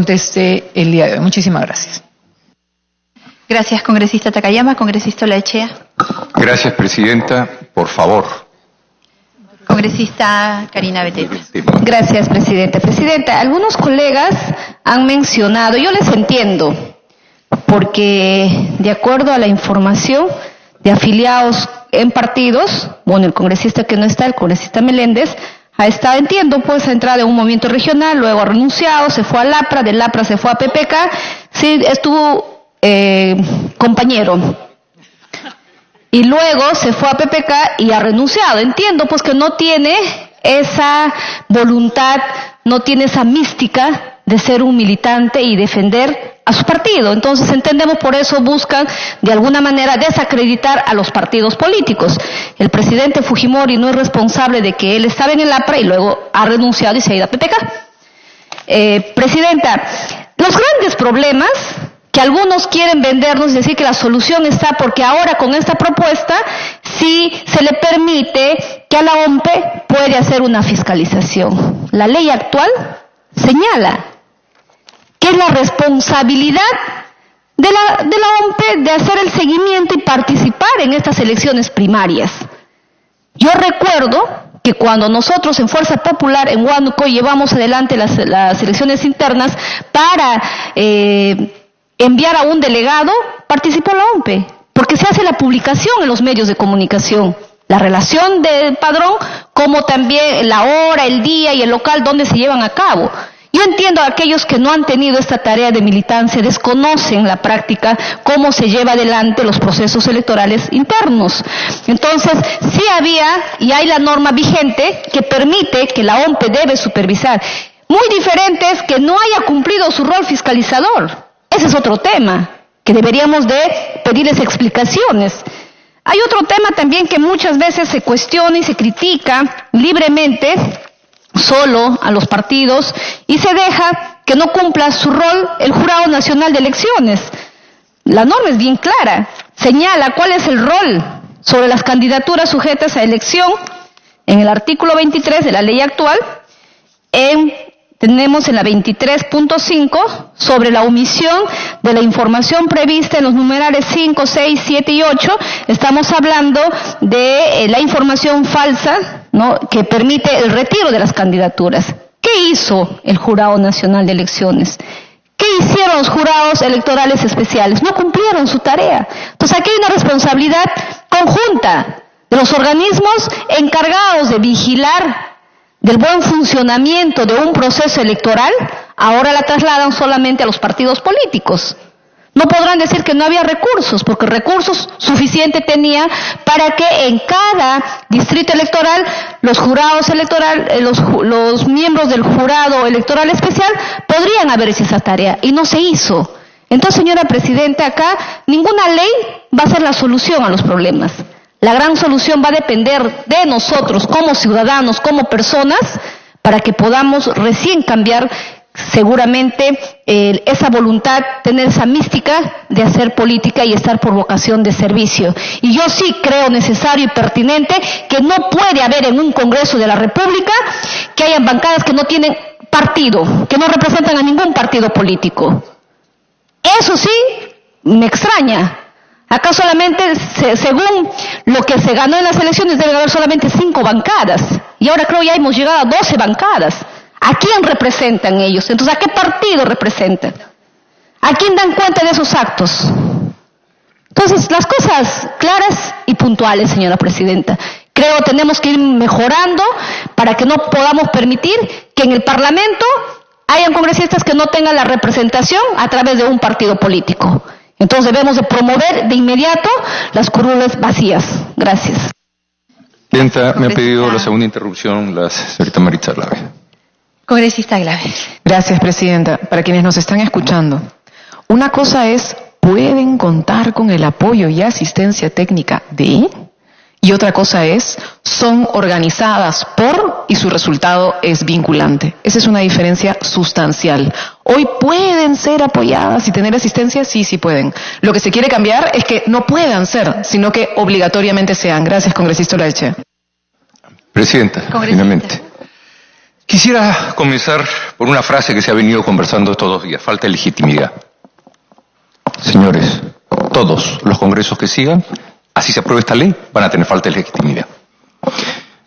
conteste el día de hoy. Muchísimas gracias. Gracias, congresista Takayama. Congresista Olaechea. Gracias, presidenta. Por favor. Congresista Karina Beteta. Gracias, presidenta. Presidenta, algunos colegas han mencionado, yo les entiendo, porque de acuerdo a la información de afiliados en partidos, bueno, el congresista que no está, el congresista Meléndez, ha estado, entiendo, pues ha entrado en un movimiento regional, luego ha renunciado, se fue a LAPRA, de LAPRA se fue a PPK, sí, estuvo compañero. Y luego se fue a PPK y ha renunciado. Entiendo pues que no tiene esa voluntad, no tiene esa mística de ser un militante y defender a su partido. Entonces entendemos, por eso buscan de alguna manera desacreditar a los partidos políticos. El presidente Fujimori no es responsable de que él estaba en el APRA y luego ha renunciado y se ha ido a PPK. Presidenta, los grandes problemas que algunos quieren vendernos y decir que la solución está porque ahora con esta propuesta sí se le permite que a la OMPE puede hacer una fiscalización. La ley actual señala que es la responsabilidad de la OMPE de hacer el seguimiento y participar en estas elecciones primarias. Yo recuerdo que cuando nosotros en Fuerza Popular en Huánuco llevamos adelante las elecciones internas para enviar a un delegado, participó la OMPE, porque se hace la publicación en los medios de comunicación, la relación del padrón, como también la hora, el día y el local donde se llevan a cabo. Yo entiendo a aquellos que no han tenido esta tarea de militancia, desconocen la práctica, cómo se lleva adelante los procesos electorales internos. Entonces, sí había y hay la norma vigente que permite que la OMPE debe supervisar. Muy diferente es que no haya cumplido su rol fiscalizador. Ese es otro tema, que deberíamos de pedirles explicaciones. Hay otro tema también que muchas veces se cuestiona y se critica libremente solo a los partidos y se deja que no cumpla su rol el Jurado Nacional de Elecciones. La norma es bien clara, señala cuál es el rol sobre las candidaturas sujetas a elección en el artículo 23 de la ley actual. Tenemos en la 23.5 sobre la omisión de la información prevista en los numerales 5, 6, 7 y 8. Estamos hablando de la información falsa, ¿no?, que permite el retiro de las candidaturas. ¿Qué hizo el Jurado Nacional de Elecciones? ¿Qué hicieron los jurados electorales especiales? No cumplieron su tarea. Entonces aquí hay una responsabilidad conjunta de los organismos encargados de vigilar del buen funcionamiento de un proceso electoral. Ahora la trasladan solamente a los partidos políticos. No podrán decir que no había recursos, porque recursos suficientes tenía para que en cada distrito electoral los jurados electorales, los miembros del jurado electoral especial podrían haber hecho esa tarea y no se hizo. Entonces, señora presidenta, acá ninguna ley va a ser la solución a los problemas. La gran solución va a depender de nosotros como ciudadanos, como personas, para que podamos recién cambiar seguramente esa voluntad, tener esa mística de hacer política y estar por vocación de servicio. Y yo sí creo necesario y pertinente que no puede haber en un Congreso de la República que hayan bancadas que no tienen partido, que no representan a ningún partido político. Eso sí me extraña. Acá solamente, según lo que se ganó en las elecciones, debe haber solamente 5 bancadas. Y ahora creo ya hemos llegado a 12 bancadas. ¿A quién representan ellos? Entonces, ¿a qué partido representan? ¿A quién dan cuenta de esos actos? Entonces, las cosas claras y puntuales, señora presidenta. Creo que tenemos que ir mejorando para que no podamos permitir que en el Parlamento hayan congresistas que no tengan la representación a través de un partido político. Entonces debemos de promover de inmediato las curules vacías. Gracias. Presidenta, me ha pedido la segunda interrupción la señorita Maritza Glave. Congresista Glave. Gracias, presidenta. Para quienes nos están escuchando, una cosa es, pueden contar con el apoyo y asistencia técnica de, y otra cosa es, son organizadas por y su resultado es vinculante. Esa es una diferencia sustancial. Hoy pueden ser apoyadas y tener asistencia, sí pueden. Lo que se quiere cambiar es que no puedan ser, sino que obligatoriamente sean. Gracias, congresista Olaechea. Presidenta, finalmente. Quisiera comenzar por una frase que se ha venido conversando estos 2 días, falta de legitimidad. Señores, todos los congresos que sigan, así se apruebe esta ley, van a tener falta de legitimidad.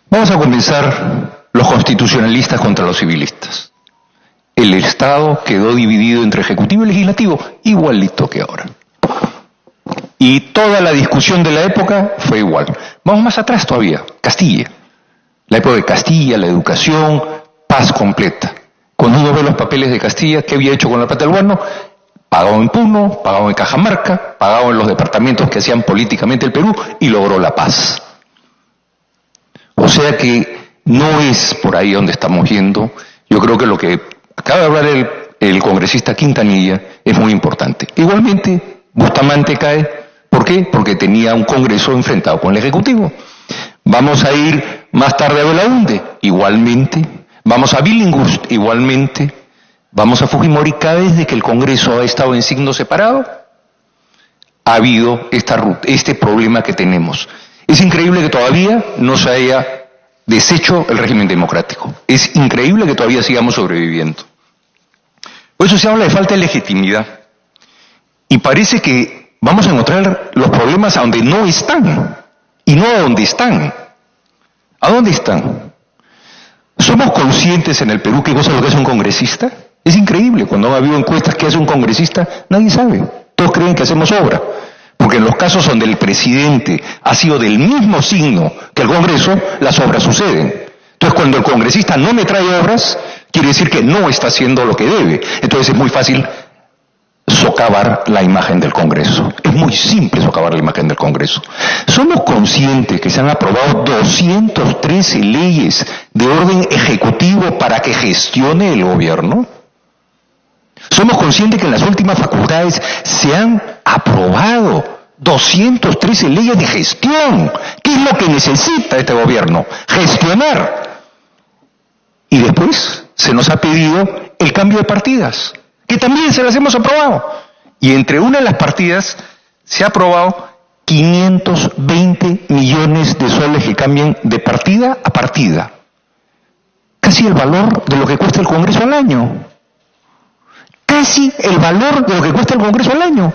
Vamos a comenzar los constitucionalistas contra los civilistas. El Estado quedó dividido entre Ejecutivo y Legislativo, igualito que ahora. Y toda la discusión de la época fue igual. Vamos más atrás todavía, Castilla. La época de Castilla, la educación, paz completa. Cuando uno ve los papeles de Castilla, ¿qué había hecho con la plata del gobierno? Pagado en Puno, pagado en Cajamarca, pagado en los departamentos que hacían políticamente el Perú y logró la paz. O sea que no es por ahí donde estamos yendo. Yo creo que lo que acaba de hablar el congresista Quintanilla es muy importante. Igualmente, Bustamante cae. ¿Por qué? Porque tenía un Congreso enfrentado con el Ejecutivo. Vamos a ir más tarde a Belaúnde, igualmente. Vamos a Billinghurst, igualmente. Vamos a Fujimori. Cada vez de que el Congreso ha estado en signo separado, ha habido este problema que tenemos. Es increíble que todavía no se haya deshecho el régimen democrático. Es increíble que todavía sigamos sobreviviendo. Por eso se habla de falta de legitimidad. Y parece que vamos a encontrar los problemas a donde no están, y no a donde están. ¿A dónde están? ¿Somos conscientes en el Perú qué cosa es lo que hace un congresista? Es increíble, cuando ha habido encuestas que hace un congresista, nadie sabe. Todos creen que hacemos obra. Porque en los casos donde el presidente ha sido del mismo signo que el Congreso, las obras suceden. Entonces, cuando el congresista no me trae obras, quiere decir que no está haciendo lo que debe. Entonces es muy fácil socavar la imagen del Congreso. Es muy simple socavar la imagen del Congreso. ¿Somos conscientes que se han aprobado 213 leyes de orden ejecutivo para que gestione el gobierno? ¿Somos conscientes que en las últimas facultades se han aprobado 213 leyes de gestión? ¿Qué es lo que necesita este gobierno? Gestionar. Y después se nos ha pedido el cambio de partidas, que también se las hemos aprobado. Y entre una de las partidas se ha aprobado 520 millones de soles que cambian de partida a partida. Casi el valor de lo que cuesta el Congreso al año. Casi el valor de lo que cuesta el Congreso al año.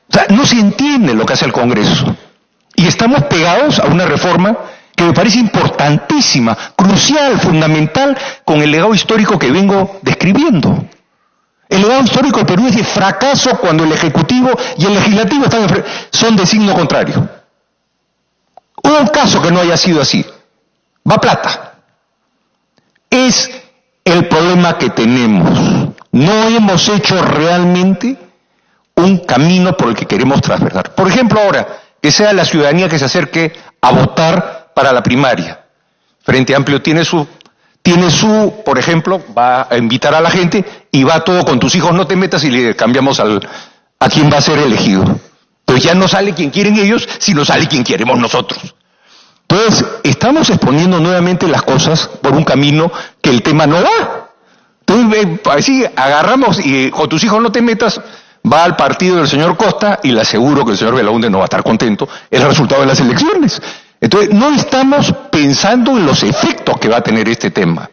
O sea, no se entiende lo que hace el Congreso. Y estamos pegados a una reforma que me parece importantísima, crucial, fundamental, con el legado histórico que vengo describiendo. El legado histórico del Perú es de fracaso cuando el Ejecutivo y el Legislativo son de signo contrario. Hubo un caso que no haya sido así. Va plata. Es el problema que tenemos. No hemos hecho realmente un camino por el que queremos transversar. Por ejemplo, ahora, que sea la ciudadanía que se acerque a votar para la primaria. Frente Amplio tiene su, por ejemplo, va a invitar a la gente y va todo con tus hijos, no te metas y le cambiamos a quién va a ser elegido. Pues ya no sale quien quieren ellos, sino sale quien queremos nosotros. Entonces, estamos exponiendo nuevamente las cosas por un camino que el tema no va. Entonces, así agarramos y con tus hijos no te metas, va al partido del señor Costa y le aseguro que el señor Belaúnde no va a estar contento, es el resultado de las elecciones. Entonces, no estamos pensando en los efectos que va a tener este tema.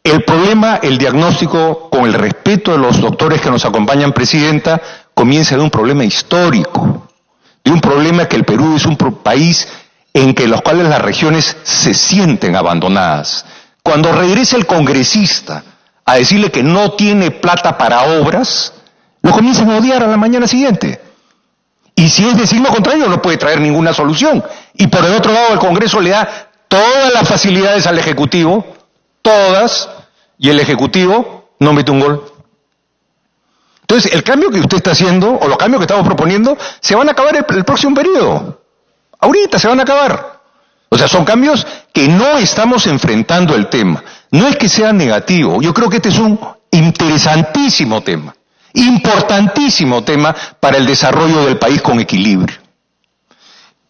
El problema, el diagnóstico, con el respeto de los doctores que nos acompañan, Presidenta, comienza de un problema histórico, de un problema que el Perú es un país en que los cuales las regiones se sienten abandonadas. Cuando regresa el congresista a decirle que no tiene plata para obras, lo comienzan a odiar a la mañana siguiente. Y si es de signo contrario, no puede traer ninguna solución. Y por el otro lado, el Congreso le da todas las facilidades al Ejecutivo, todas, y el Ejecutivo no mete un gol. Entonces, el cambio que usted está haciendo, o los cambios que estamos proponiendo, se van a acabar el próximo periodo. Ahorita se van a acabar. O sea, son cambios que no estamos enfrentando el tema. No es que sea negativo. Yo creo que este es un interesantísimo tema. Importantísimo tema para el desarrollo del país con equilibrio.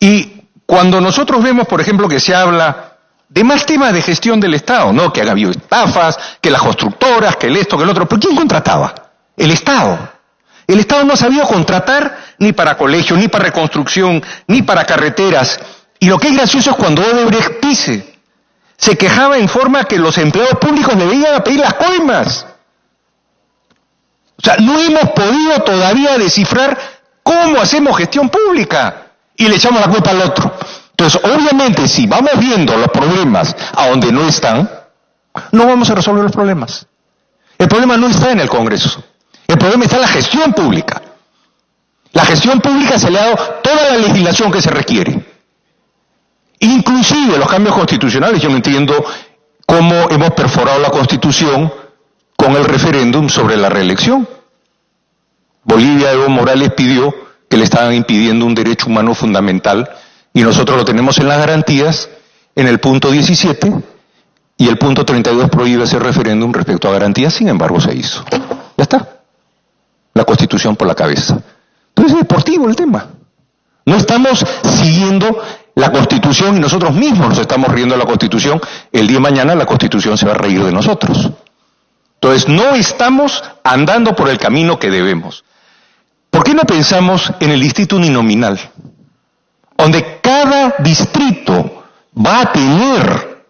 Y cuando nosotros vemos, por ejemplo, que se habla de más temas de gestión del Estado, ¿no? Que han habido estafas, que las constructoras, que el esto, que el otro. ¿Pero quién contrataba? El Estado. El Estado no ha sabido contratar ni para colegios, ni para reconstrucción, ni para carreteras. Y lo que es gracioso es cuando Odebrecht dice, se quejaba en forma que los empleados públicos le venían a pedir las coimas. O sea, no hemos podido todavía descifrar cómo hacemos gestión pública y le echamos la culpa al otro. Entonces, obviamente, si vamos viendo los problemas a donde no están, no vamos a resolver los problemas. El problema no está en el Congreso. El problema está en la gestión pública. La gestión pública se le ha dado toda la legislación que se requiere. Inclusive los cambios constitucionales. Yo no entiendo cómo hemos perforado la Constitución con el referéndum sobre la reelección. Bolivia, Evo Morales pidió que le estaban impidiendo un derecho humano fundamental y nosotros lo tenemos en las garantías en el punto 17 y el punto 32 prohíbe ese referéndum respecto a garantías, sin embargo se hizo. Ya está. La Constitución por la cabeza. Entonces es deportivo el tema. No estamos siguiendo la Constitución y nosotros mismos nos estamos riendo de la Constitución. El día de mañana la Constitución se va a reír de nosotros. Entonces no estamos andando por el camino que debemos. ¿Por qué no pensamos en el distrito uninominal? Donde cada distrito va a tener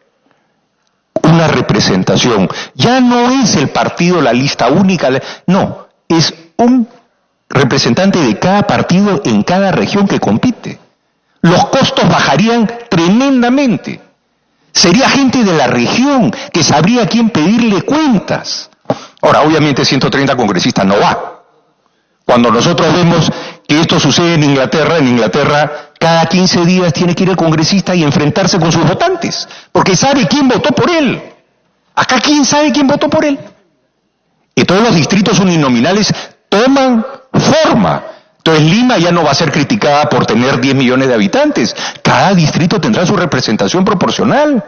una representación. Ya no es el partido, la lista única, no, es un representante de cada partido en cada región que compite. Los costos bajarían tremendamente. Sería gente de la región que sabría a quién pedirle cuentas. Ahora, obviamente 130 congresistas no va. Cuando nosotros vemos que esto sucede en Inglaterra cada 15 días tiene que ir el congresista y enfrentarse con sus votantes, porque sabe quién votó por él. Acá, ¿quién sabe quién votó por él? Y todos los distritos uninominales toman forma. Entonces Lima ya no va a ser criticada por tener 10 millones de habitantes. Cada distrito tendrá su representación proporcional.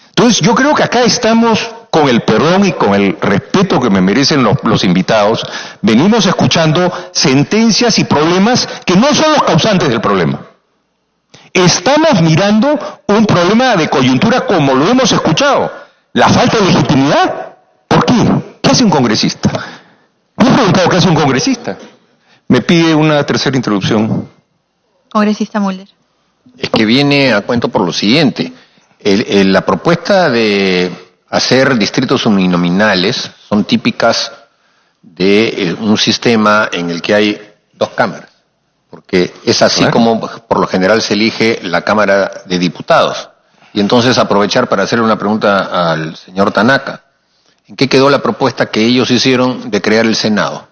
Entonces yo creo que acá estamos, con el perdón y con el respeto que me merecen los invitados, venimos escuchando sentencias y problemas que no son los causantes del problema. Estamos mirando un problema de coyuntura como lo hemos escuchado. La falta de legitimidad. ¿Por qué? ¿Qué hace un congresista? Me he preguntado qué hace un congresista. Me pide una tercera introducción. Congresista Mulder. Es que viene a cuento por lo siguiente. La propuesta de hacer distritos uninominales son típicas de un sistema en el que hay dos cámaras, porque es así como por lo general se elige la Cámara de Diputados. Y entonces aprovechar para hacerle una pregunta al señor Tanaka. ¿En qué quedó la propuesta que ellos hicieron de crear el Senado?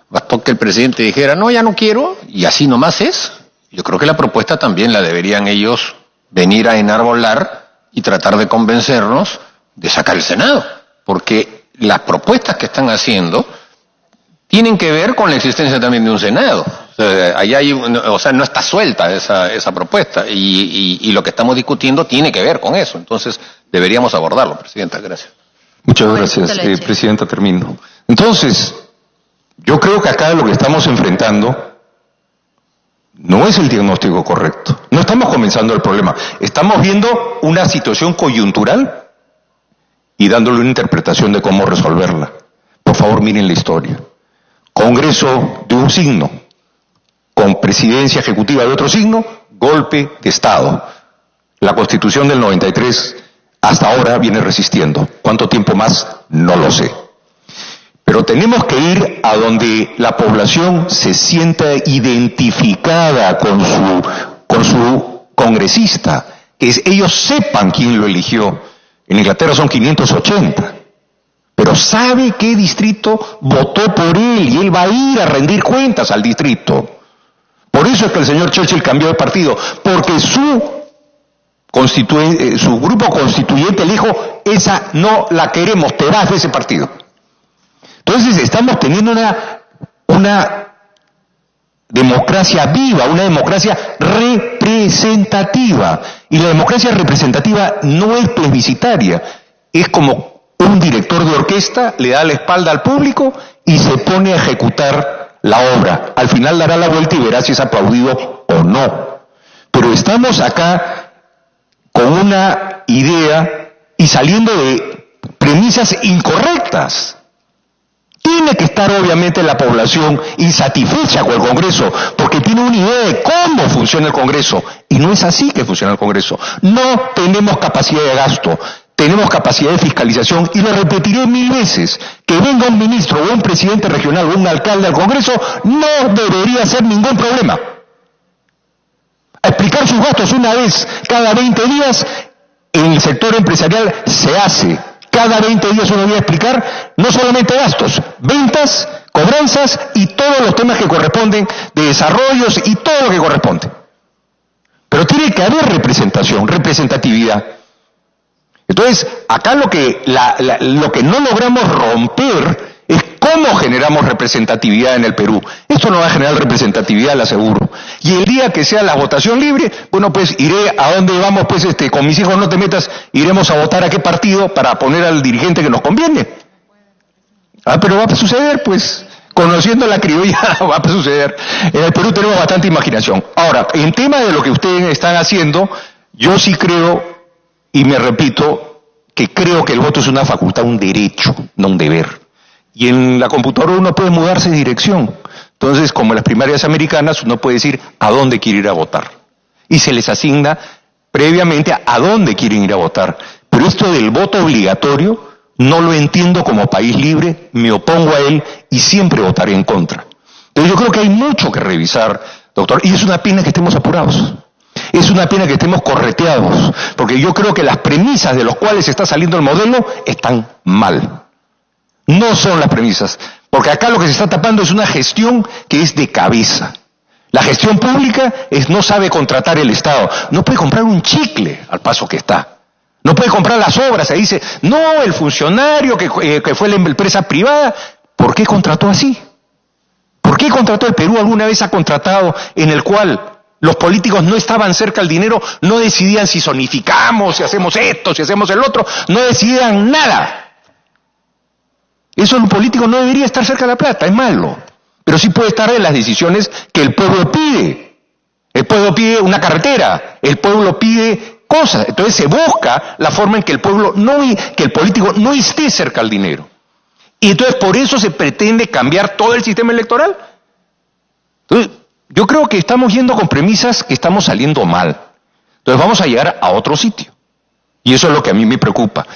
Bastó que el presidente dijera, no, ya no quiero, y así nomás es. Yo creo que la propuesta también la deberían ellos venir a enarbolar y tratar de convencernos de sacar el Senado, porque las propuestas que están haciendo tienen que ver con la existencia también de un Senado. O sea, allá hay, no está suelta esa propuesta y lo que estamos discutiendo tiene que ver con eso. Entonces deberíamos abordarlo, Presidenta. Gracias. Muchas gracias, Presidenta. Termino. Entonces, yo creo que acá lo que estamos enfrentando no es el diagnóstico correcto. No estamos comenzando el problema. Estamos viendo una situación coyuntural y dándole una interpretación de cómo resolverla. Por favor, miren la historia. Congreso de un signo, con presidencia ejecutiva de otro signo, golpe de Estado. La Constitución del 93 hasta ahora viene resistiendo. ¿Cuánto tiempo más? No lo sé. Pero tenemos que ir a donde la población se sienta identificada con su congresista, que ellos sepan quién lo eligió. En Inglaterra son 580, pero sabe qué distrito votó por él y él va a ir a rendir cuentas al distrito. Por eso es que el señor Churchill cambió de partido, porque su grupo constituyente le dijo, esa no la queremos, te vas de ese partido. Entonces estamos teniendo una democracia viva, una democracia representativa. Y la democracia representativa no es plebiscitaria, es como un director de orquesta le da la espalda al público y se pone a ejecutar la obra. Al final dará la vuelta y verá si es aplaudido o no. Pero estamos acá con una idea y saliendo de premisas incorrectas. ¿Quién tiene que estar obviamente la población insatisfecha con el Congreso, porque tiene una idea de cómo funciona el Congreso, y no es así que funciona el Congreso. No tenemos capacidad de gasto, tenemos capacidad de fiscalización, y lo repetiré 1000 veces, que venga un ministro o un presidente regional o un alcalde al Congreso no debería ser ningún problema. A explicar sus gastos una vez cada 20 días, en el sector empresarial se hace. Cada 20 días uno debe explicar no solamente gastos, ventas, cobranzas y todos los temas que corresponden de desarrollos y todo lo que corresponde. Pero tiene que haber representación, representatividad. Entonces, acá lo que no logramos romper es cómo generamos representatividad en el Perú. Esto no va a generar representatividad, lo aseguro. Y el día que sea la votación libre, bueno, pues iré a donde vamos, pues con mis hijos no te metas, iremos a votar a qué partido para poner al dirigente que nos conviene. Pero va a suceder, pues, conociendo la criolla, va a suceder. En el Perú tenemos bastante imaginación. Ahora, en tema de lo que ustedes están haciendo, yo sí creo, y me repito, que creo que el voto es una facultad, un derecho, no un deber. Y en la computadora uno puede mudarse de dirección. Entonces, como en las primarias americanas, uno puede decir a dónde quiere ir a votar. Y se les asigna previamente a dónde quieren ir a votar. Pero esto del voto obligatorio no lo entiendo como país libre, me opongo a él y siempre votaré en contra. Entonces yo creo que hay mucho que revisar, doctor, y es una pena que estemos apurados. Es una pena que estemos correteados, porque yo creo que las premisas de las cuales está saliendo el modelo están mal. No son las premisas, porque acá lo que se está tapando es una gestión que es de cabeza. La gestión pública no sabe contratar el Estado, no puede comprar un chicle al paso que está. No puede comprar las obras, se dice, no, el funcionario que fue la empresa privada, ¿por qué contrató así? ¿Por qué contrató el Perú? ¿Alguna vez ha contratado en el cual los políticos no estaban cerca del dinero, no decidían si zonificamos, si hacemos esto, si hacemos el otro, no decidían nada? Eso un político no debería estar cerca de la plata, es malo. Pero sí puede estar en las decisiones que el pueblo pide. El pueblo pide una carretera, el pueblo pide cosas. Entonces se busca la forma en que el político no esté cerca del dinero. Y entonces por eso se pretende cambiar todo el sistema electoral. Entonces, yo creo que estamos yendo con premisas que estamos saliendo mal. Entonces vamos a llegar a otro sitio. Y eso es lo que a mí me preocupa.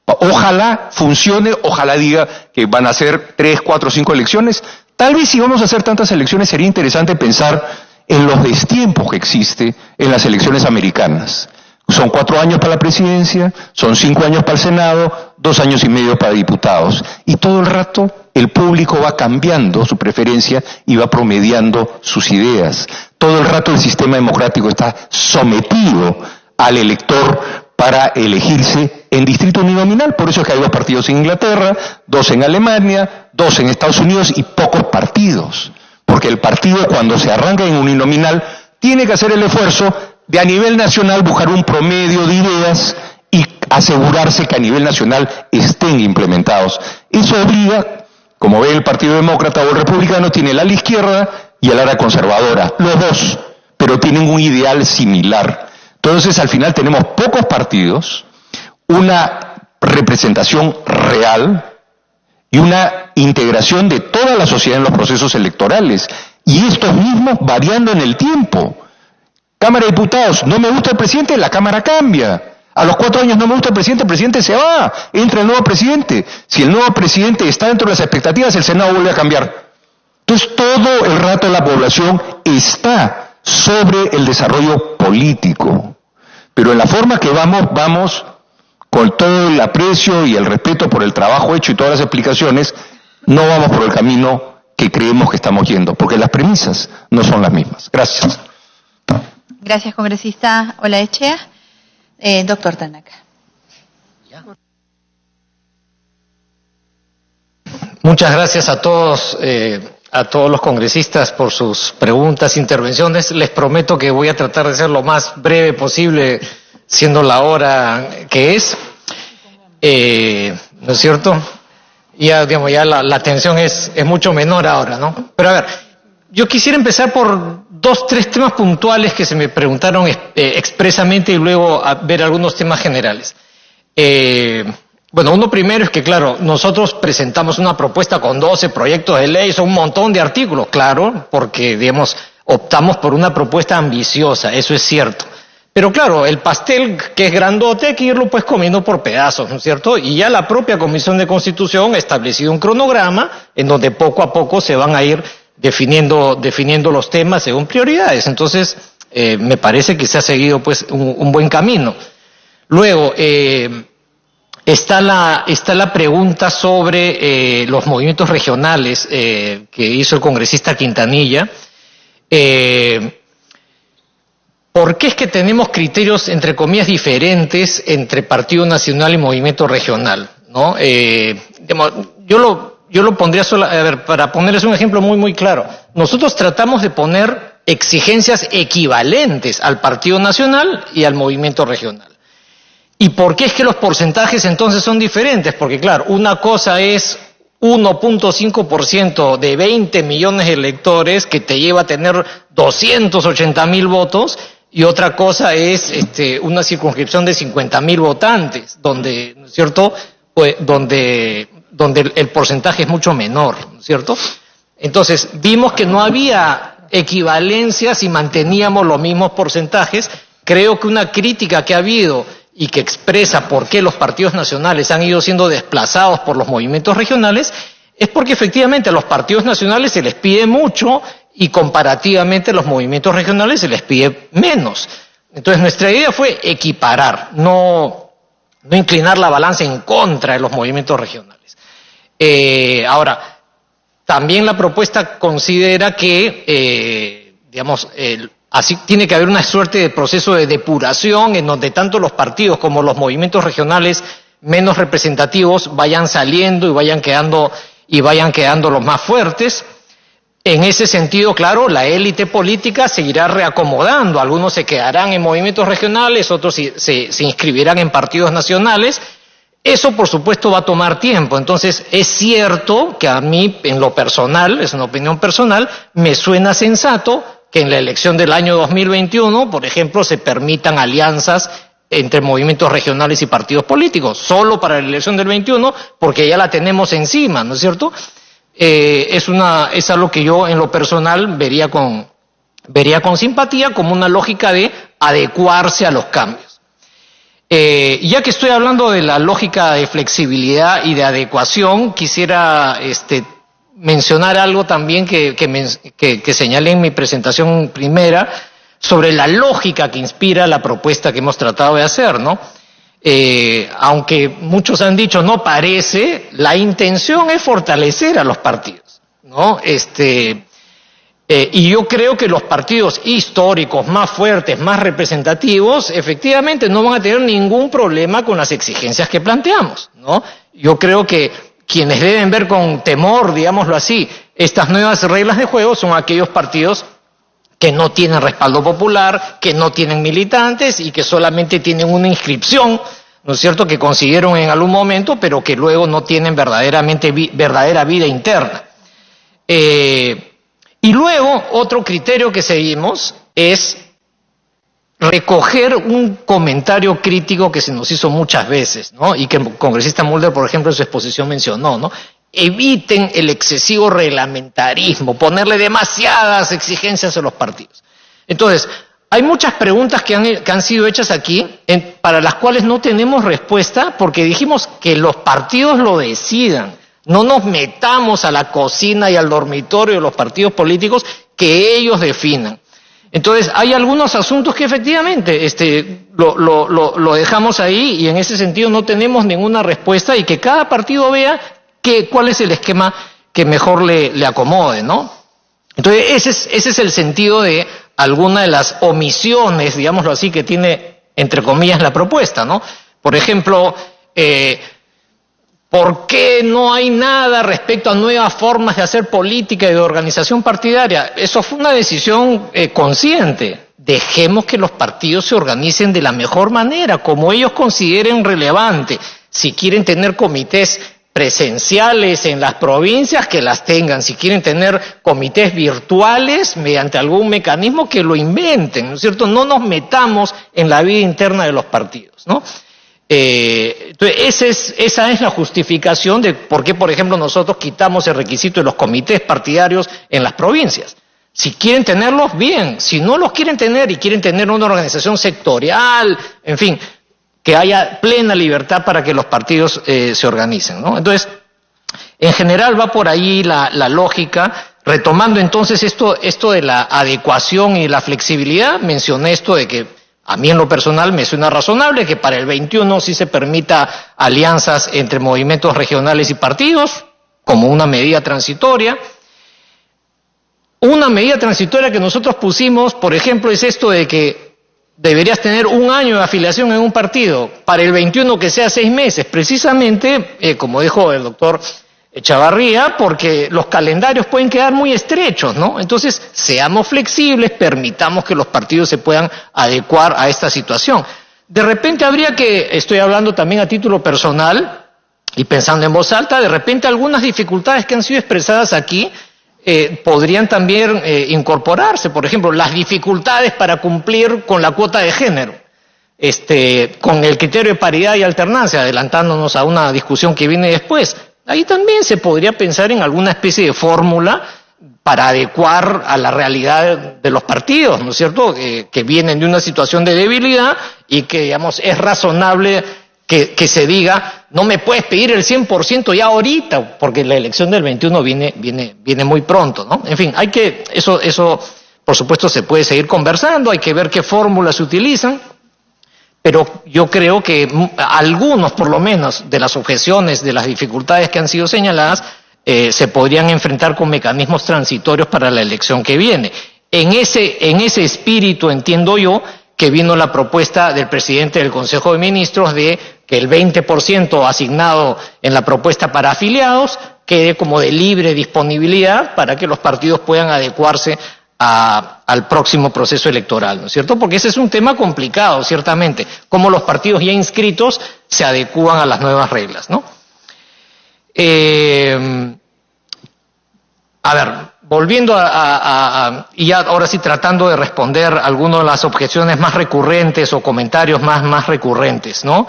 Ojalá funcione, ojalá diga que van a ser 3, 4, 5 elecciones. Tal vez si vamos a hacer tantas elecciones sería interesante pensar en los destiempos que existe en las elecciones americanas. Son 4 años para la presidencia, son 5 años para el Senado, 2 años y medio para diputados. Y todo el rato el público va cambiando su preferencia y va promediando sus ideas. Todo el rato el sistema democrático está sometido al elector para elegirse en distrito uninominal. Por eso es que hay 2 partidos en Inglaterra, 2 en Alemania, 2 en Estados Unidos y pocos partidos. Porque el partido cuando se arranca en uninominal tiene que hacer el esfuerzo de a nivel nacional buscar un promedio de ideas y asegurarse que a nivel nacional estén implementados. Eso obliga, como ve el Partido Demócrata o el Republicano, tiene el ala izquierda y el ala conservadora, los dos, pero tienen un ideal similar. Entonces al final tenemos pocos partidos, una representación real y una integración de toda la sociedad en los procesos electorales, y estos mismos variando en el tiempo. Cámara de Diputados, no me gusta el presidente, la Cámara cambia. A los 4 años no me gusta el presidente se va, entra el nuevo presidente. Si el nuevo presidente está dentro de las expectativas, el Senado vuelve a cambiar. Entonces todo el rato la población está sobre el desarrollo político. Pero en la forma que vamos con todo el aprecio y el respeto por el trabajo hecho y todas las explicaciones, no vamos por el camino que creemos que estamos yendo, porque las premisas no son las mismas. Gracias. Gracias, congresista Olaechea. Doctor Tanaka. Muchas gracias a todos los congresistas por sus preguntas, intervenciones. Les prometo que voy a tratar de ser lo más breve posible, siendo la hora que es. ¿No es cierto? Ya, digamos, ya la tensión es mucho menor ahora, ¿no? Pero a ver, yo quisiera empezar por 2, 3 temas puntuales que se me preguntaron expresamente y luego a ver algunos temas generales. Bueno, uno primero es que, claro, nosotros presentamos una propuesta con 12 proyectos de ley, son un montón de artículos, claro, porque, digamos, optamos por una propuesta ambiciosa, eso es cierto. Pero claro, el pastel que es grandote hay que irlo pues comiendo por pedazos, ¿no es cierto? Y ya la propia Comisión de Constitución ha establecido un cronograma en donde poco a poco se van a ir definiendo los temas según prioridades. Entonces, me parece que se ha seguido pues un buen camino. Luego, está la pregunta sobre los movimientos regionales que hizo el congresista Quintanilla. ¿Por qué es que tenemos criterios, entre comillas, diferentes entre Partido Nacional y Movimiento Regional? ¿No? Yo lo pondría para ponerles un ejemplo muy claro. Nosotros tratamos de poner exigencias equivalentes al Partido Nacional y al Movimiento Regional. ¿Y por qué es que los porcentajes entonces son diferentes? Porque claro, una cosa es 1.5% de 20 millones de electores que te lleva a tener 280.000 votos, y otra cosa es una circunscripción de 50.000 votantes, donde, ¿no es cierto?, pues, donde el porcentaje es mucho menor, ¿no es cierto? Entonces, vimos que no había equivalencia si manteníamos los mismos porcentajes. Creo que una crítica que ha habido y que expresa por qué los partidos nacionales han ido siendo desplazados por los movimientos regionales es porque efectivamente a los partidos nacionales se les pide mucho y comparativamente a los movimientos regionales se les pide menos. Entonces nuestra idea fue equiparar, no inclinar la balanza en contra de los movimientos regionales. Ahora, también la propuesta considera que, así tiene que haber una suerte de proceso de depuración en donde tanto los partidos como los movimientos regionales menos representativos vayan saliendo y vayan quedando los más fuertes. En ese sentido, claro, la élite política seguirá reacomodando. Algunos se quedarán en movimientos regionales, otros se inscribirán en partidos nacionales. Eso, por supuesto, va a tomar tiempo. Entonces, es cierto que a mí, en lo personal, es una opinión personal, me suena sensato que en la elección del año 2021, por ejemplo, se permitan alianzas entre movimientos regionales y partidos políticos, solo para la elección del 21, porque ya la tenemos encima, ¿no es cierto? Es algo que yo en lo personal vería con simpatía, como una lógica de adecuarse a los cambios. Ya que estoy hablando de la lógica de flexibilidad y de adecuación, quisiera mencionar algo también que señalé en mi presentación primera sobre la lógica que inspira la propuesta que hemos tratado de hacer, ¿no? Aunque muchos han dicho no parece, la intención es fortalecer a los partidos, ¿no? Y yo creo que los partidos históricos más fuertes, más representativos, efectivamente no van a tener ningún problema con las exigencias que planteamos, ¿no? Yo creo que quienes deben ver con temor, digámoslo así, estas nuevas reglas de juego son aquellos partidos que no tienen respaldo popular, que no tienen militantes y que solamente tienen una inscripción, ¿no es cierto?, que consiguieron en algún momento, pero que luego no tienen verdadera vida interna. Y luego, otro criterio que seguimos es recoger un comentario crítico que se nos hizo muchas veces, ¿no? Y que el congresista Mulder, por ejemplo, en su exposición mencionó, ¿no? Eviten el excesivo reglamentarismo, ponerle demasiadas exigencias a los partidos. Entonces, hay muchas preguntas que han sido hechas aquí, para las cuales no tenemos respuesta, porque dijimos que los partidos lo decidan. No nos metamos a la cocina y al dormitorio de los partidos políticos, que ellos definan. Entonces, hay algunos asuntos que efectivamente lo dejamos ahí y en ese sentido no tenemos ninguna respuesta y que cada partido vea cuál es el esquema que mejor le acomode, ¿no? Entonces, ese es el sentido de alguna de las omisiones, digámoslo así, que tiene, entre comillas, la propuesta, ¿no? Por ejemplo, ¿por qué no hay nada respecto a nuevas formas de hacer política y de organización partidaria? Eso fue una decisión consciente. Dejemos que los partidos se organicen de la mejor manera, como ellos consideren relevante. Si quieren tener comités presenciales en las provincias, que las tengan. Si quieren tener comités virtuales mediante algún mecanismo, que lo inventen, ¿no es cierto? No nos metamos en la vida interna de los partidos, ¿no? Entonces, esa es la justificación de por qué, por ejemplo, nosotros quitamos el requisito de los comités partidarios en las provincias. Si quieren tenerlos, bien. Si no los quieren tener y quieren tener una organización sectorial, en fin, que haya plena libertad para que los partidos se organicen, ¿no? Entonces, en general va por ahí la lógica. Retomando entonces esto de la adecuación y la flexibilidad, mencioné esto de que a mí en lo personal me suena razonable que para el 21 sí se permita alianzas entre movimientos regionales y partidos, como una medida transitoria. Una medida transitoria que nosotros pusimos, por ejemplo, es esto de que deberías tener 1 año de afiliación en un partido, para el 21 que sea 6 meses, precisamente, como dijo el doctor Chavarría, porque los calendarios pueden quedar muy estrechos, ¿no? Entonces, seamos flexibles, permitamos que los partidos se puedan adecuar a esta situación. De repente habría que, estoy hablando también a título personal y pensando en voz alta, de repente algunas dificultades que han sido expresadas aquí podrían también incorporarse. Por ejemplo, las dificultades para cumplir con la cuota de género, con el criterio de paridad y alternancia, adelantándonos a una discusión que viene después. Ahí también se podría pensar en alguna especie de fórmula para adecuar a la realidad de los partidos, ¿no es cierto?, que vienen de una situación de debilidad y que, digamos, es razonable que se diga, no me puedes pedir el 100% ya ahorita, porque la elección del 21 viene muy pronto, ¿no? En fin, eso por supuesto se puede seguir conversando, hay que ver qué fórmulas se utilizan. Pero yo creo que algunos, por lo menos, de las objeciones, de las dificultades que han sido señaladas, se podrían enfrentar con mecanismos transitorios para la elección que viene. En ese espíritu, entiendo yo, que vino la propuesta del presidente del Consejo de Ministros de que el 20% asignado en la propuesta para afiliados quede como de libre disponibilidad para que los partidos puedan adecuarse al próximo proceso electoral, ¿no es cierto? Porque ese es un tema complicado, ciertamente, cómo los partidos ya inscritos se adecúan a las nuevas reglas, ¿no? A ver, volviendo y ya ahora sí tratando de responder algunas de las objeciones más recurrentes o comentarios más recurrentes, ¿no?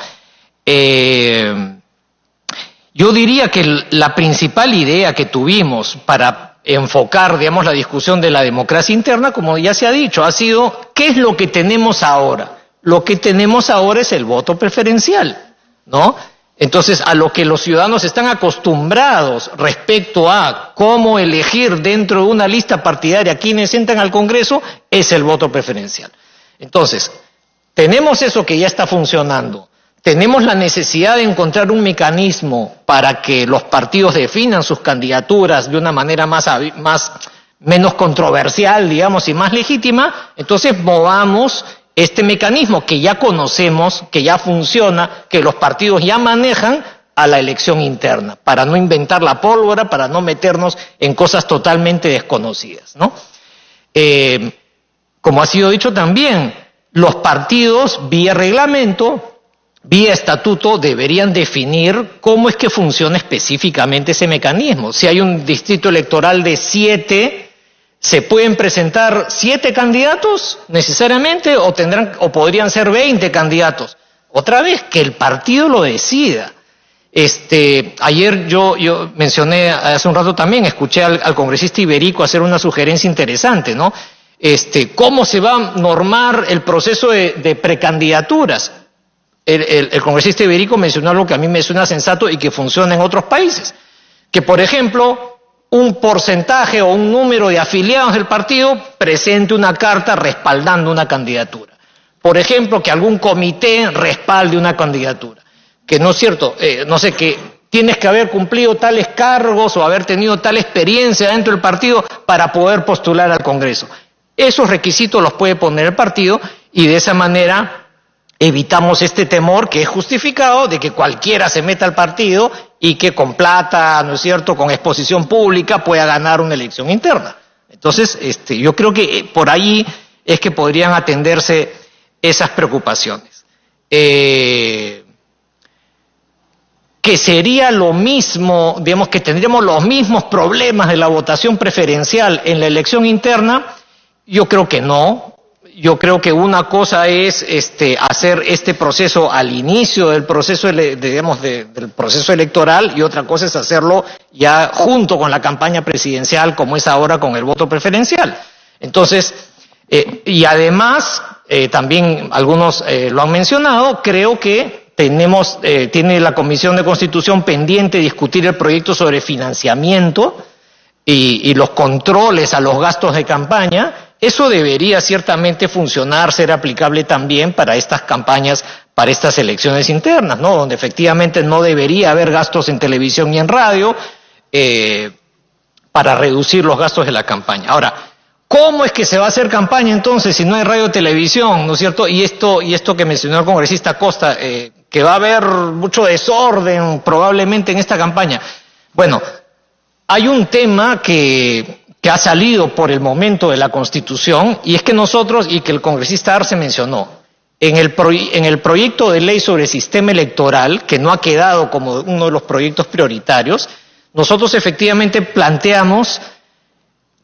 Yo diría que la principal idea que tuvimos para enfocar, digamos, la discusión de la democracia interna, como ya se ha dicho, ha sido, ¿qué es lo que tenemos ahora? Lo que tenemos ahora es el voto preferencial, ¿no? Entonces, a lo que los ciudadanos están acostumbrados respecto a cómo elegir dentro de una lista partidaria quienes entran al Congreso, es el voto preferencial. Entonces, tenemos eso que ya está funcionando. Tenemos la necesidad de encontrar un mecanismo para que los partidos definan sus candidaturas de una manera menos controversial, digamos, y más legítima. Entonces movamos este mecanismo que ya conocemos, que ya funciona, que los partidos ya manejan a la elección interna, para no inventar la pólvora, para no meternos en cosas totalmente desconocidas, ¿no? Como ha sido dicho también, los partidos vía reglamento, vía estatuto, deberían definir cómo es que funciona específicamente ese mecanismo. Si hay un distrito electoral de 7, ¿se pueden presentar 7 candidatos necesariamente o podrían ser 20 candidatos? Otra vez, que el partido lo decida. Ayer yo mencioné hace un rato también, escuché al congresista Iberico hacer una sugerencia interesante, ¿no? ¿Cómo se va a normar el proceso de precandidaturas? El congresista Iberico mencionó algo que a mí me suena sensato y que funciona en otros países. Que, por ejemplo, un porcentaje o un número de afiliados del partido presente una carta respaldando una candidatura. Por ejemplo, que algún comité respalde una candidatura. Que no es cierto, no sé, que tienes que haber cumplido tales cargos o haber tenido tal experiencia dentro del partido para poder postular al Congreso. Esos requisitos los puede poner el partido y de esa manera evitamos este temor que es justificado de que cualquiera se meta al partido y que con plata, ¿no es cierto?, con exposición pública pueda ganar una elección interna. Entonces, yo creo que por ahí es que podrían atenderse esas preocupaciones. Que sería lo mismo, digamos que tendríamos los mismos problemas de la votación preferencial en la elección interna, yo creo que no. yo creo que una cosa es hacer este proceso al inicio del proceso, del proceso electoral, y otra cosa es hacerlo ya junto con la campaña presidencial, como es ahora con el voto preferencial. Entonces, y además, también algunos lo han mencionado, creo que tiene la Comisión de Constitución pendiente discutir el proyecto sobre financiamiento y los controles a los gastos de campaña. Eso debería ciertamente funcionar, ser aplicable también para estas campañas, para estas elecciones internas, ¿no? Donde efectivamente no debería haber gastos en televisión ni en radio, para reducir los gastos de la campaña. Ahora, ¿cómo es que se va a hacer campaña entonces si no hay radio o televisión, ¿no es cierto? Y esto que mencionó el congresista Costa, que va a haber mucho desorden probablemente en esta campaña. Bueno, hay un tema que ha salido por el momento de la Constitución, y es que nosotros, y que el congresista Arce mencionó, en el proyecto de ley sobre el sistema electoral, que no ha quedado como uno de los proyectos prioritarios, nosotros efectivamente planteamos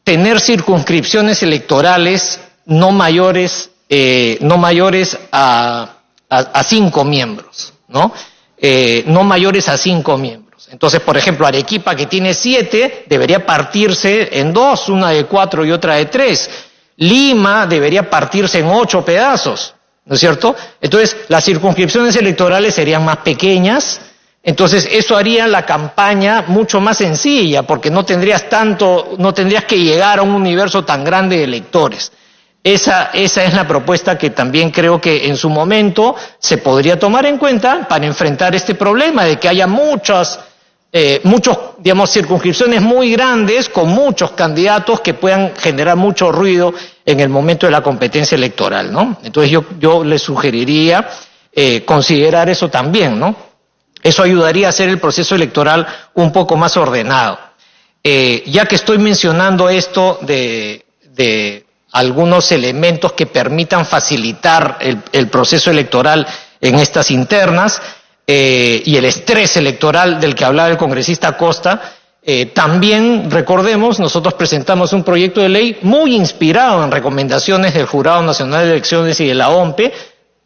tener circunscripciones electorales no mayores a 5 miembros, ¿no? No mayores a 5 miembros. Entonces, por ejemplo, Arequipa, que tiene 7, debería partirse en 2, una de 4 y otra de 3. Lima debería partirse en 8 pedazos, ¿no es cierto? Entonces, las circunscripciones electorales serían más pequeñas. Entonces, eso haría la campaña mucho más sencilla, porque no tendrías que llegar a un universo tan grande de electores. Esa es la propuesta que también creo que en su momento se podría tomar en cuenta para enfrentar este problema de que haya muchas circunscripciones muy grandes con muchos candidatos que puedan generar mucho ruido en el momento de la competencia electoral, ¿no? Entonces yo le sugeriría considerar eso también, ¿no? Eso ayudaría a hacer el proceso electoral un poco más ordenado. Ya que estoy mencionando esto de algunos elementos que permitan facilitar el proceso electoral en estas internas, y el estrés electoral del que hablaba el congresista Costa, también recordemos, nosotros presentamos un proyecto de ley muy inspirado en recomendaciones del Jurado Nacional de Elecciones y de la OMPE,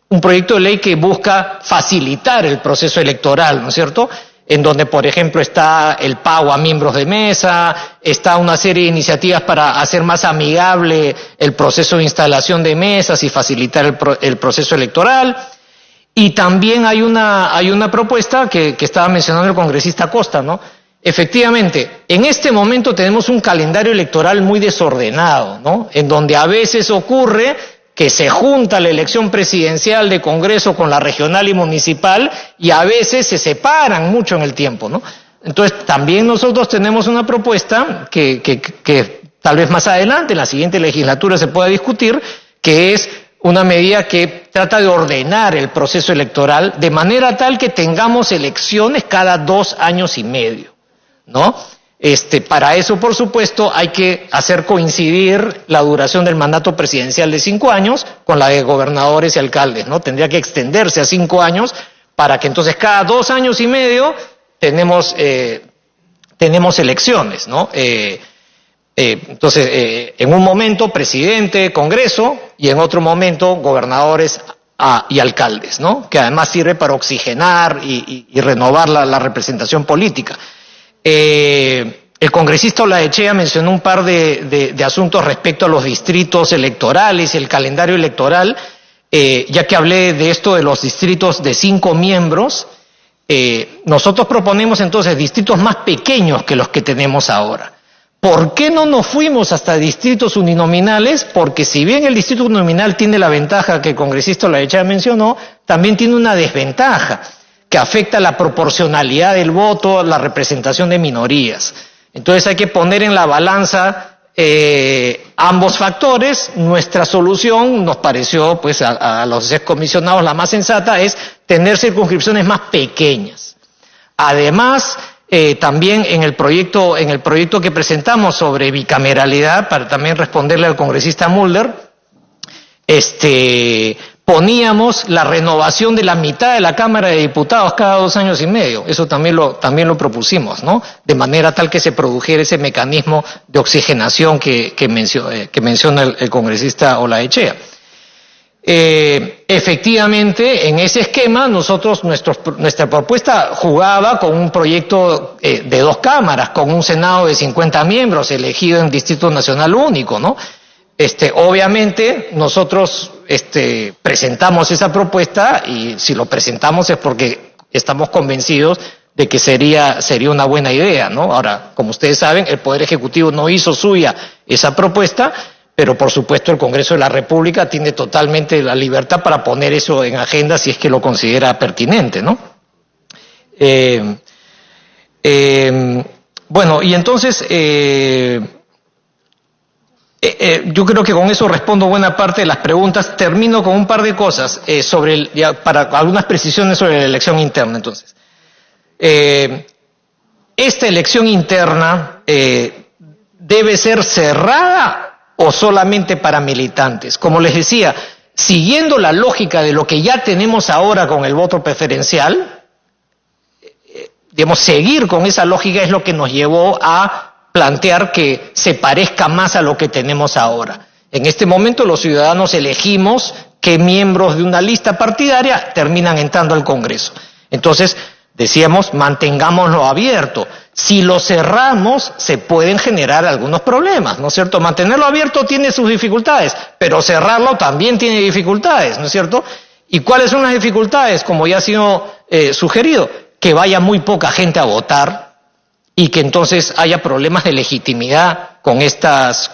un proyecto de ley que busca facilitar el proceso electoral, ¿no es cierto?, en donde, por ejemplo, está el pago a miembros de mesa, está una serie de iniciativas para hacer más amigable el proceso de instalación de mesas y facilitar el proceso electoral. Y también hay una propuesta que estaba mencionando el congresista Costa, ¿no? Efectivamente, en este momento tenemos un calendario electoral muy desordenado, ¿no? En donde a veces ocurre que se junta la elección presidencial de Congreso con la regional y municipal, y a veces se separan mucho en el tiempo, ¿no? Entonces, también nosotros tenemos una propuesta que tal vez más adelante, en la siguiente legislatura, se pueda discutir, que es una medida que trata de ordenar el proceso electoral de manera tal que tengamos elecciones cada 2 años y medio, ¿no? Para eso, por supuesto, hay que hacer coincidir la duración del mandato presidencial de 5 años con la de gobernadores y alcaldes, ¿no? Tendría que extenderse a 5 años para que entonces cada 2 años y medio tenemos elecciones, ¿no? Entonces, en un momento presidente, Congreso, y en otro momento gobernadores y alcaldes, ¿no? Que además sirve para oxigenar y renovar la representación política. El congresista Olaechea mencionó un par de asuntos respecto a los distritos electorales y el calendario electoral, ya que hablé de esto de los distritos de 5 miembros. Nosotros proponemos entonces distritos más pequeños que los que tenemos ahora. ¿Por qué no nos fuimos hasta distritos uninominales? Porque si bien el distrito uninominal tiene la ventaja que el congresista Olaechea mencionó, también tiene una desventaja que afecta la proporcionalidad del voto, la representación de minorías. Entonces hay que poner en la balanza ambos factores. Nuestra solución nos pareció, pues, a los excomisionados la más sensata, es tener circunscripciones más pequeñas. Además, también en el proyecto que presentamos sobre bicameralidad, para también responderle al congresista Mulder, poníamos la renovación de la mitad de la Cámara de Diputados cada 2 años y medio. Eso también lo propusimos, ¿no? De manera tal que se produjera ese mecanismo de oxigenación que menciona el congresista Olaechea. efectivamente, en ese esquema, nuestra propuesta jugaba con un proyecto de 2 cámaras, con un Senado de 50 miembros, elegido en Distrito Nacional único, ¿no? Obviamente, nosotros presentamos esa propuesta, y si lo presentamos es porque estamos convencidos de que sería una buena idea, ¿no? Ahora, como ustedes saben, el Poder Ejecutivo no hizo suya esa propuesta, pero por supuesto el Congreso de la República tiene totalmente la libertad para poner eso en agenda si es que lo considera pertinente, ¿no? Bueno, y entonces yo creo que con eso respondo buena parte de las preguntas. Termino con un par de cosas para algunas precisiones sobre la elección interna. Entonces, esta elección interna debe ser cerrada o solamente para militantes. Como les decía, siguiendo la lógica de lo que ya tenemos ahora con el voto preferencial, digamos, seguir con esa lógica es lo que nos llevó a plantear que se parezca más a lo que tenemos ahora. En este momento los ciudadanos elegimos qué miembros de una lista partidaria terminan entrando al Congreso. Entonces, decíamos, mantengámoslo abierto. Si lo cerramos, se pueden generar algunos problemas, ¿no es cierto? Mantenerlo abierto tiene sus dificultades, pero cerrarlo también tiene dificultades, ¿no es cierto? ¿Y cuáles son las dificultades? Como ya ha sido sugerido, que vaya muy poca gente a votar y que entonces haya problemas de legitimidad con estas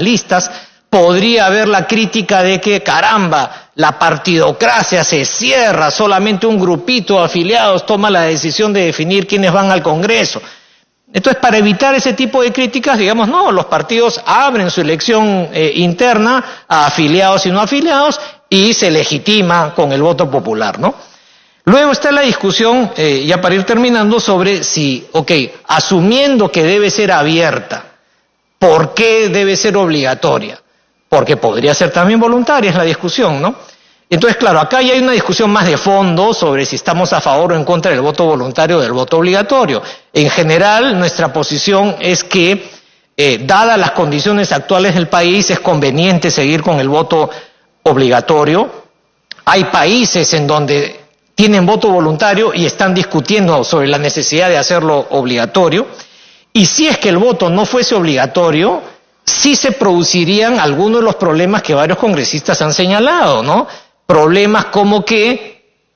listas. Podría haber la crítica de que, caramba, la partidocracia se cierra, solamente un grupito de afiliados toma la decisión de definir quiénes van al Congreso. Entonces, para evitar ese tipo de críticas, digamos, no, los partidos abren su elección interna a afiliados y no afiliados y se legitima con el voto popular, ¿no? Luego está la discusión, ya para ir terminando, sobre si, asumiendo que debe ser abierta, ¿por qué debe ser obligatoria? Porque podría ser también voluntaria, es la discusión, ¿no? Entonces, claro, acá ya hay una discusión más de fondo sobre si estamos a favor o en contra del voto voluntario o del voto obligatorio. En general, nuestra posición es que, dadas las condiciones actuales del país, es conveniente seguir con el voto obligatorio. Hay países en donde tienen voto voluntario y están discutiendo sobre la necesidad de hacerlo obligatorio. Y si es que el voto no fuese obligatorio, sí se producirían algunos de los problemas que varios congresistas han señalado, ¿no? Problemas como que,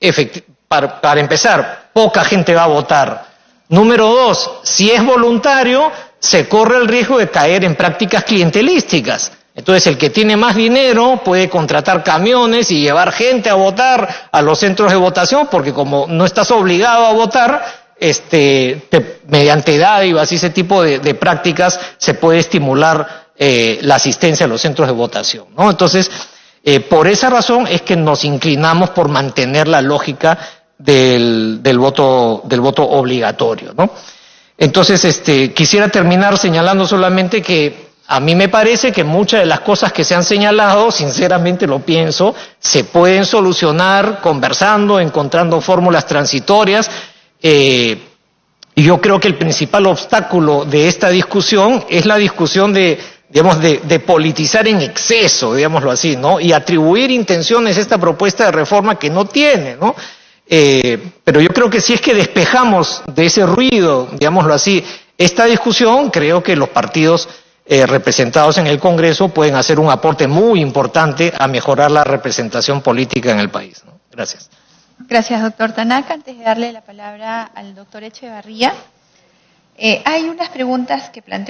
para empezar, poca gente va a votar. Número 2, si es voluntario, se corre el riesgo de caer en prácticas clientelísticas. Entonces, el que tiene más dinero puede contratar camiones y llevar gente a votar a los centros de votación, porque como no estás obligado a votar, mediante dádivas y ese tipo de prácticas se puede estimular la asistencia a los centros de votación, ¿no? Entonces, por esa razón es que nos inclinamos por mantener la lógica del voto obligatorio, ¿no? Entonces, quisiera terminar señalando solamente que a mí me parece que muchas de las cosas que se han señalado, sinceramente lo pienso, se pueden solucionar conversando, encontrando fórmulas transitorias. Yo creo que el principal obstáculo de esta discusión es la discusión de politizar en exceso, digámoslo así, ¿no? Y atribuir intenciones a esta propuesta de reforma que no tiene, ¿no? Pero yo creo que si es que despejamos de ese ruido, digámoslo así, esta discusión, creo que los partidos representados en el Congreso pueden hacer un aporte muy importante a mejorar la representación política en el país, ¿no? Gracias. Gracias, doctor Tanaka. Antes de darle la palabra al doctor Echevarría, hay unas preguntas que planteó